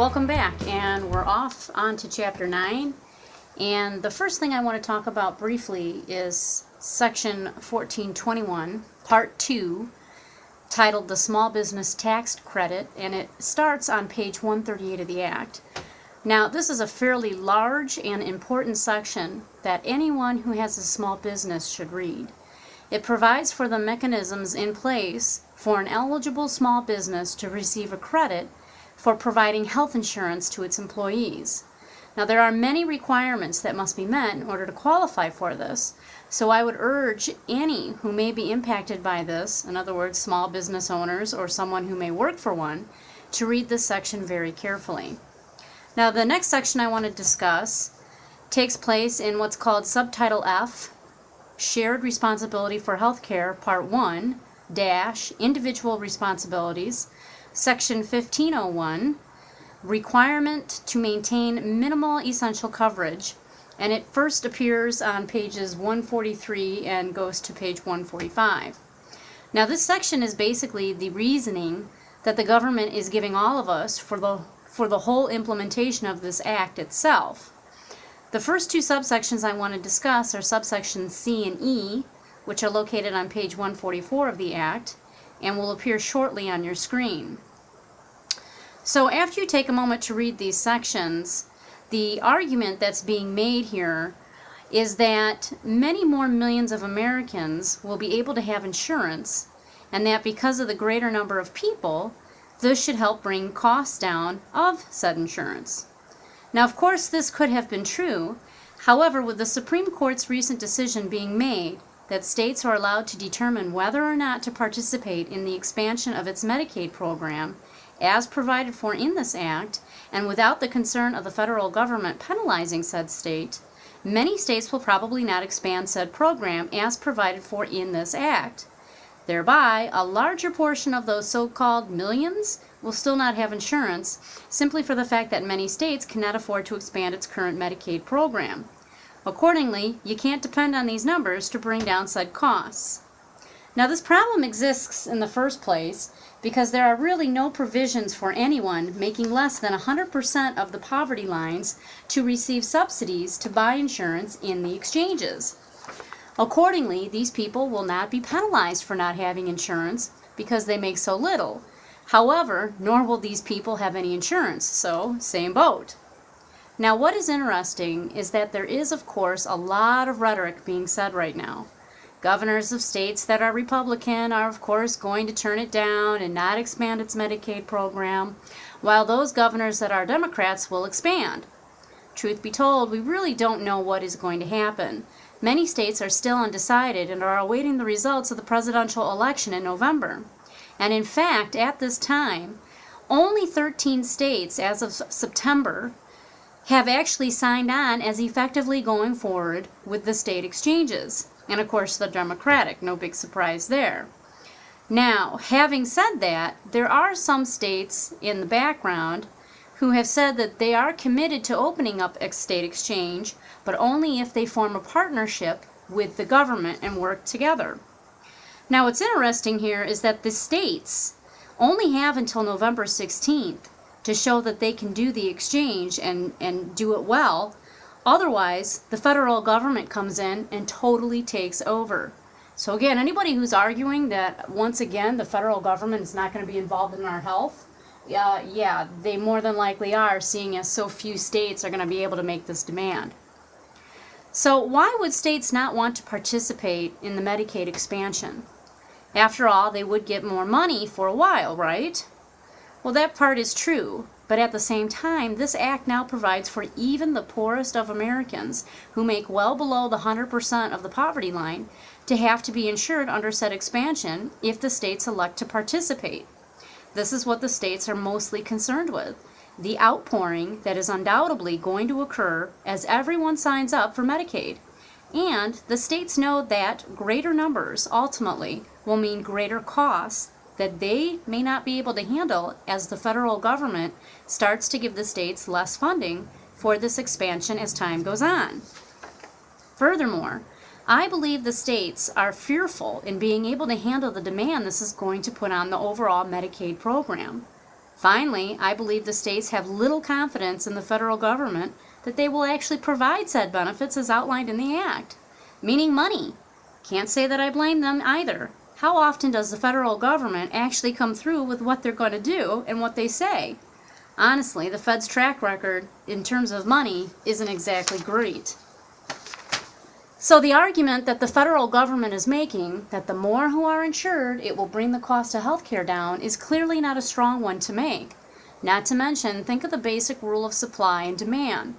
welcome back, and we're off on to Chapter 9. And the first thing I want to talk about briefly is Section 1421, Part 2, titled The Small Business Tax Credit, and it starts on page 138 of the Act. Now, this is a fairly large and important section that anyone who has a small business should read. It provides for the mechanisms in place for an eligible small business to receive a credit for providing health insurance to its employees. Now, there are many requirements that must be met in order to qualify for this, so I would urge any who may be impacted by this, in other words, small business owners or someone who may work for one, to read this section very carefully. Now, the next section I want to discuss takes place in what's called Subtitle F, Shared Responsibility for Healthcare, Part 1, Individual Responsibilities, Section 1501, Requirement to Maintain Minimal Essential Coverage, and it first appears on pages 143 and goes to page 145. Now, this section is basically the reasoning that the government is giving all of us for the whole implementation of this act itself. The first two subsections I want to discuss are subsections C and E, which are located on page 144 of the Act, and will appear shortly on your screen. So after you take a moment to read these sections, the argument that's being made here is that many more millions of Americans will be able to have insurance, and that because of the greater number of people, this should help bring costs down of said insurance. Now, of course, this could have been true. However, with the Supreme Court's recent decision being made that states are allowed to determine whether or not to participate in the expansion of its Medicaid program, as provided for in this Act, and without the concern of the federal government penalizing said state, many states will probably not expand said program as provided for in this Act. Thereby, a larger portion of those so-called millions will still not have insurance, simply for the fact that many states cannot afford to expand its current Medicaid program. Accordingly, you can't depend on these numbers to bring down said costs. Now, this problem exists in the first place because there are really no provisions for anyone making less than 100% of the poverty lines to receive subsidies to buy insurance in the exchanges. Accordingly, these people will not be penalized for not having insurance because they make so little. However, nor will these people have any insurance, so same boat. Now, what is interesting is that there is, of course, a lot of rhetoric being said right now. Governors of states that are Republican are, of course, going to turn it down and not expand its Medicaid program, while those governors that are Democrats will expand. Truth be told, we really don't know what is going to happen. Many states are still undecided and are awaiting the results of the presidential election in November. And in fact, at this time, only 13 states as of September have actually signed on as effectively going forward with the state exchanges. And of course, the Democratic, no big surprise there. Now, having said that, there are some states in the background who have said that they are committed to opening up a state exchange, but only if they form a partnership with the government and work together. Now, what's interesting here is that the states only have until November 16th to show that they can do the exchange and do it well. Otherwise, the federal government comes in and totally takes over. So again, anybody who's arguing that, once again, the federal government is not going to be involved in our health, yeah, they more than likely are, seeing as so few states are going to be able to make this demand. So why would states not want to participate in the Medicaid expansion? After all, they would get more money for a while, right? Well, that part is true, but at the same time, this act now provides for even the poorest of Americans who make well below the 100% of the poverty line to have to be insured under said expansion if the states elect to participate. This is what the states are mostly concerned with, the outpouring that is undoubtedly going to occur as everyone signs up for Medicaid. And the states know that greater numbers ultimately will mean greater costs that they may not be able to handle as the federal government starts to give the states less funding for this expansion as time goes on. Furthermore, I believe the states are fearful in being able to handle the demand this is going to put on the overall Medicaid program. Finally, I believe the states have little confidence in the federal government that they will actually provide said benefits as outlined in the Act, meaning money. Can't say that I blame them either. How often does the federal government actually come through with what they're going to do and what they say? Honestly, the Fed's track record in terms of money isn't exactly great. So the argument that the federal government is making, that the more who are insured, it will bring the cost of health care down, is clearly not a strong one to make. Not to mention, think of the basic rule of supply and demand.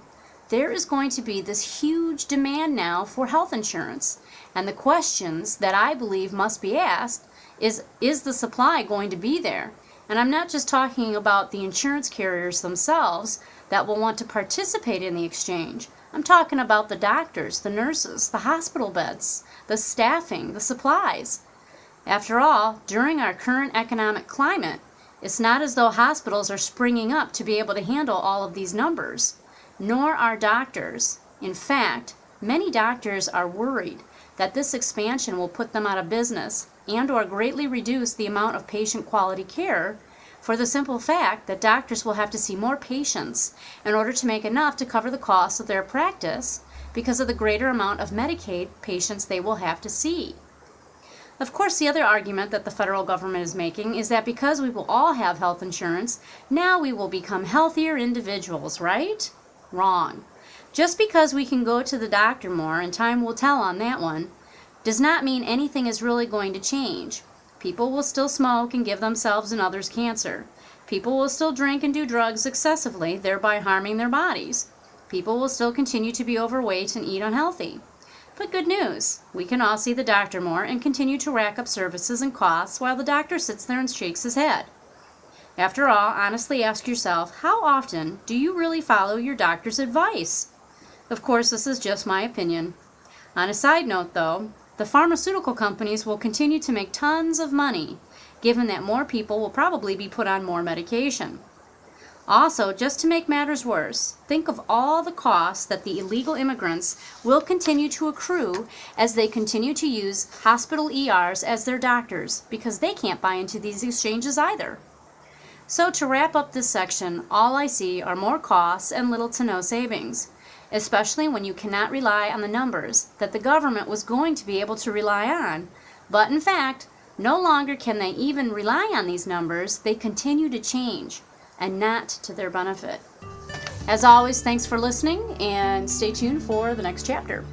There is going to be this huge demand now for health insurance. And the questions that I believe must be asked is the supply going to be there? And I'm not just talking about the insurance carriers themselves that will want to participate in the exchange. I'm talking about the doctors, the nurses, the hospital beds, the staffing, the supplies. After all, during our current economic climate, it's not as though hospitals are springing up to be able to handle all of these numbers, nor are doctors. In fact, many doctors are worried that this expansion will put them out of business and/or greatly reduce the amount of patient quality care, for the simple fact that doctors will have to see more patients in order to make enough to cover the costs of their practice because of the greater amount of Medicaid patients they will have to see. Of course, the other argument that the federal government is making is that because we will all have health insurance, now we will become healthier individuals, right? Wrong. Just because we can go to the doctor more, and time will tell on that one, does not mean anything is really going to change. People will still smoke and give themselves and others cancer. People will still drink and do drugs excessively, thereby harming their bodies. People will still continue to be overweight and eat unhealthy. But good news, we can all see the doctor more and continue to rack up services and costs while the doctor sits there and shakes his head. After all, honestly ask yourself, how often do you really follow your doctor's advice? Of course, this is just my opinion. On a side note, though, the pharmaceutical companies will continue to make tons of money, given that more people will probably be put on more medication. Also, just to make matters worse, think of all the costs that the illegal immigrants will continue to accrue as they continue to use hospital ERs as their doctors, because they can't buy into these exchanges either. So to wrap up this section, all I see are more costs and little to no savings, especially when you cannot rely on the numbers that the government was going to be able to rely on. But in fact, no longer can they even rely on these numbers. They continue to change, and not to their benefit. As always, thanks for listening, and stay tuned for the next chapter.